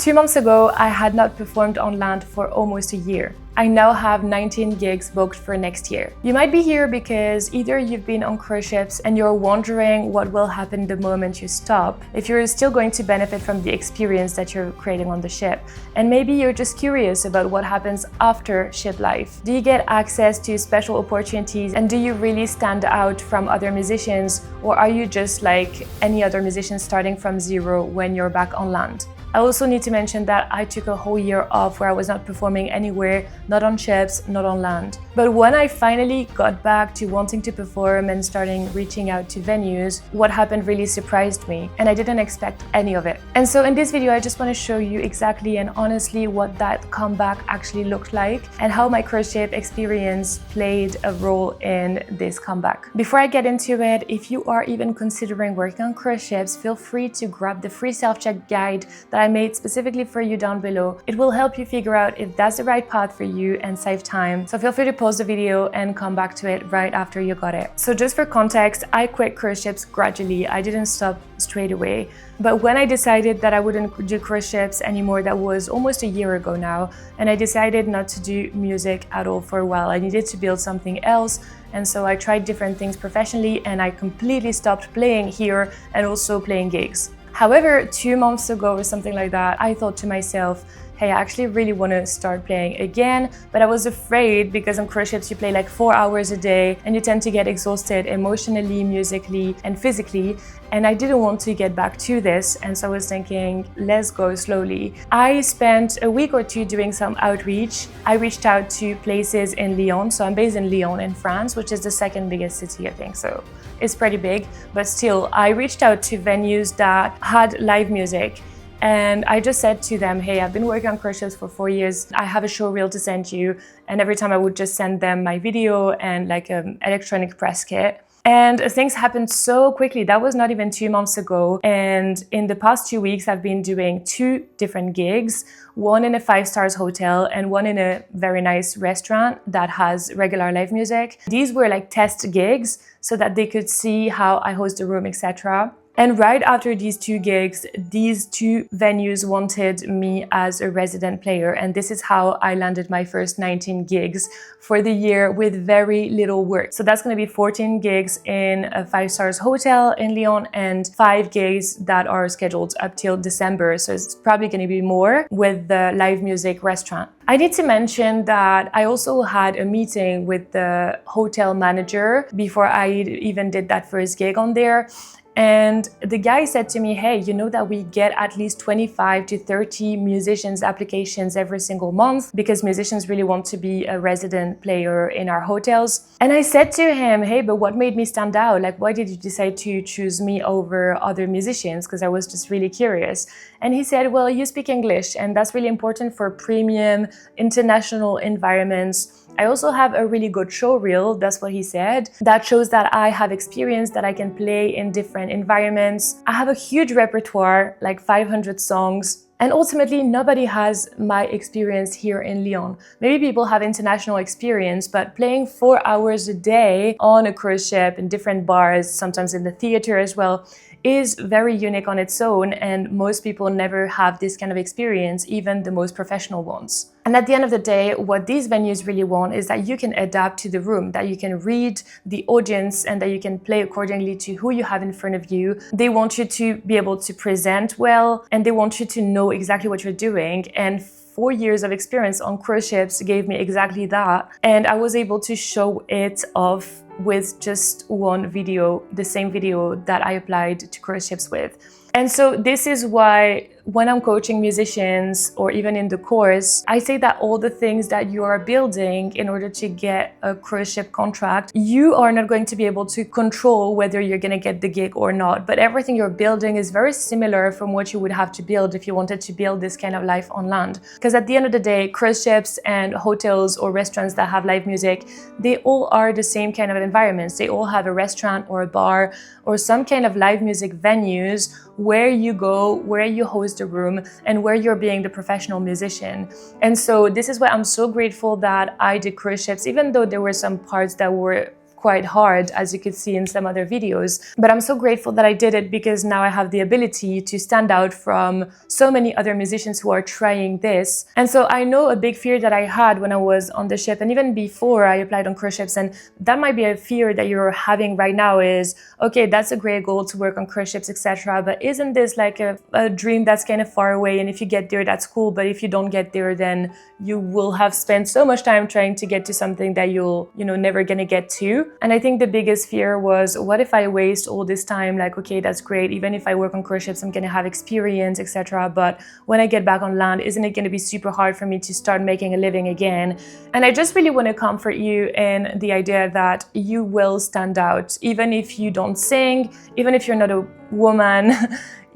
2 months ago, I had not performed on land for almost a year. I now have 19 gigs booked for next year. You might be here because either you've been on cruise ships and you're wondering what will happen the moment you stop, if you're still going to benefit from the experience that you're creating on the ship, and maybe you're just curious about what happens after ship life. Do you get access to special opportunities, and do you really stand out from other musicians, or are you just like any other musician starting from zero when you're back on land? I also need to mention that I took a whole year off where I was not performing anywhere, not on ships, not on land. But when I finally got back to wanting to perform and starting reaching out to venues, what happened really surprised me, and I didn't expect any of it. And so in this video, I just want to show you exactly and honestly what that comeback actually looked like and how my cruise ship experience played a role in this comeback. Before I get into it, if you are even considering working on cruise ships, feel free to grab the free self-check guide that I made specifically for you down below. It will help you figure out if that's the right path for you and save time. So feel free to pause the video and come back to it right after you got it. So just for context, I quit cruise ships gradually. I didn't stop straight away. But when I decided that I wouldn't do cruise ships anymore, that was almost a year ago now, and I decided not to do music at all for a while. I needed to build something else, and so I tried different things professionally, and I completely stopped playing here and also playing gigs. However, 2 months ago or something like that, I thought to myself, hey, I actually really want to start playing again, but I was afraid because on cruise ships you play like 4 hours a day and you tend to get exhausted emotionally, musically, and physically, and I didn't want to get back to this, and so I was thinking, let's go slowly. I spent a week or two doing some outreach. I reached out to places in Lyon, so I'm based in Lyon in France, which is the second biggest city, I think, so it's pretty big, but still, I reached out to venues that had live music. And I just said to them, hey, I've been working on cruise ships for 4 years. I have a show reel to send you. And every time I would just send them my video and like an electronic press kit. And things happened so quickly. That was not even 2 months ago. And in the past 2 weeks, I've been doing 2 different gigs, one in a 5-star hotel and one in a very nice restaurant that has regular live music. These were like test gigs so that they could see how I host the room, etc. And right after these 2 gigs, these 2 venues wanted me as a resident player. And this is how I landed my first 19 gigs for the year with very little work. So that's going to be 14 gigs in a 5-star hotel in Lyon and 5 gigs that are scheduled up till December. So it's probably going to be more with the live music restaurant. I need to mention that I also had a meeting with the hotel manager before I even did that first gig on there. And the guy said to me, hey, you know that we get at least 25 to 30 musicians applications every single month because musicians really want to be a resident player in our hotels. And I said to him, hey, but what made me stand out? Like, why did you decide to choose me over other musicians? Because I was just really curious. And he said, well, you speak English, and that's really important for premium international environments. I also have a really good show reel, that's what he said, that shows that I have experience, that I can play in different environments. I have a huge repertoire, like 500 songs. And ultimately, nobody has my experience here in Lyon. Maybe people have international experience, but playing 4 hours a day on a cruise ship in different bars, sometimes in the theater as well, is very unique on its own, and most people never have this kind of experience, even the most professional ones. And at the end of the day, what these venues really want is that you can adapt to the room, that you can read the audience and that you can play accordingly to who you have in front of you. They want you to be able to present well, and they want you to know exactly what you're doing. And 4 years of experience on cruise ships gave me exactly that. And I was able to show it off with just one video, the same video that I applied to cruise ships with. And so this is why when I'm coaching musicians or even in the course, I say that all the things that you are building in order to get a cruise ship contract, you are not going to be able to control whether you're going to get the gig or not. But everything you're building is very similar from what you would have to build if you wanted to build this kind of life on land. Because at the end of the day, cruise ships and hotels or restaurants that have live music, they all are the same kind of environments. They all have a restaurant or a bar or some kind of live music venues where you go, where you host a room, and where you're being the professional musician. And so this is why I'm so grateful that I did cruise ships, even though there were some parts that were quite hard, as you could see in some other videos. But I'm so grateful that I did it, because now I have the ability to stand out from so many other musicians who are trying this. And so I know a big fear that I had when I was on the ship, and even before I applied on cruise ships, and that might be a fear that you're having right now, is, okay, that's a great goal to work on cruise ships, etc. But isn't this like a dream that's kind of far away? And if you get there, that's cool. But if you don't get there, then you will have spent so much time trying to get to something that you'll, never gonna get to. And I think the biggest fear was, what if I waste all this time? Like, okay, that's great. Even if I work on cruise ships, I'm gonna have experience, etc. But when I get back on land, isn't it gonna be super hard for me to start making a living again? And I just really want to comfort you in the idea that you will stand out. Even if you don't sing, even if you're not a woman,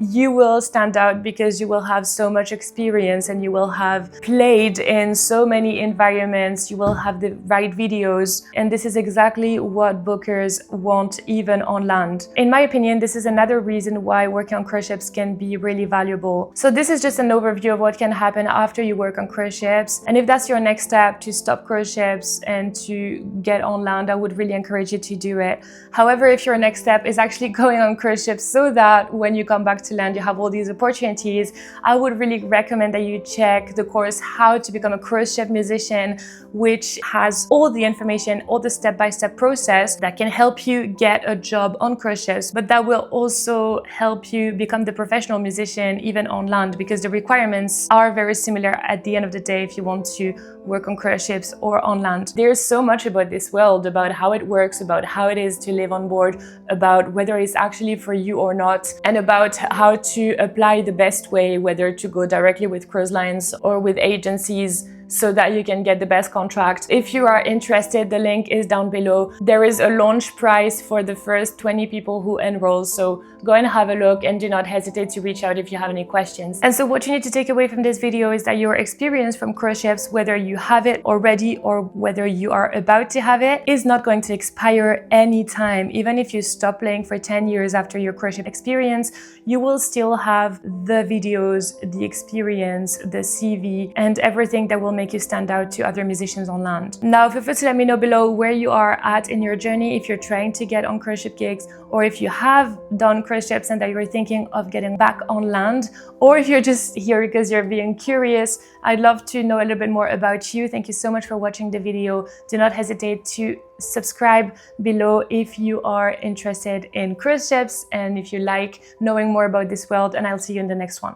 you will stand out, because you will have so much experience and you will have played in so many environments, you will have the right videos, and this is exactly what bookers want, even on land. In my opinion, this is another reason why working on cruise ships can be really valuable. So this is just an overview of what can happen after you work on cruise ships, and if that's your next step, to stop cruise ships and to get on land, I would really encourage you to do it. However, if your next step is actually going on cruise ships so that when you come back to land you have all these opportunities, I would really recommend that you check the course How to Become a Cruise Ship Musician, which has all the information, all the step-by-step process that can help you get a job on cruise ships, but that will also help you become the professional musician even on land, because the requirements are very similar at the end of the day if you want to work on cruise ships or on land. There's so much about this world, about how it works, about how it is to live on board, about whether it's actually for you or not, and about how to apply the best way, whether to go directly with cruise lines or with agencies, so that you can get the best contract. If you are interested, the link is down below. There is a launch price for the first 20 people who enroll, so go and have a look, and do not hesitate to reach out if you have any questions. And so what you need to take away from this video is that your experience from cruise ships, whether you have it already or whether you are about to have it, is not going to expire anytime. Even if you stop playing for 10 years after your cruise ship experience, you will still have the videos, the experience, the CV, and everything that will make you stand out to other musicians on land. Now, feel free to let me know below where you are at in your journey, if you're trying to get on cruise ship gigs, or if you have done cruise ships and that you're thinking of getting back on land, or if you're just here because you're being curious. I'd love to know a little bit more about you. Thank you so much for watching the video. Do not hesitate to subscribe below if you are interested in cruise ships and if you like knowing more about this world, and I'll see you in the next one.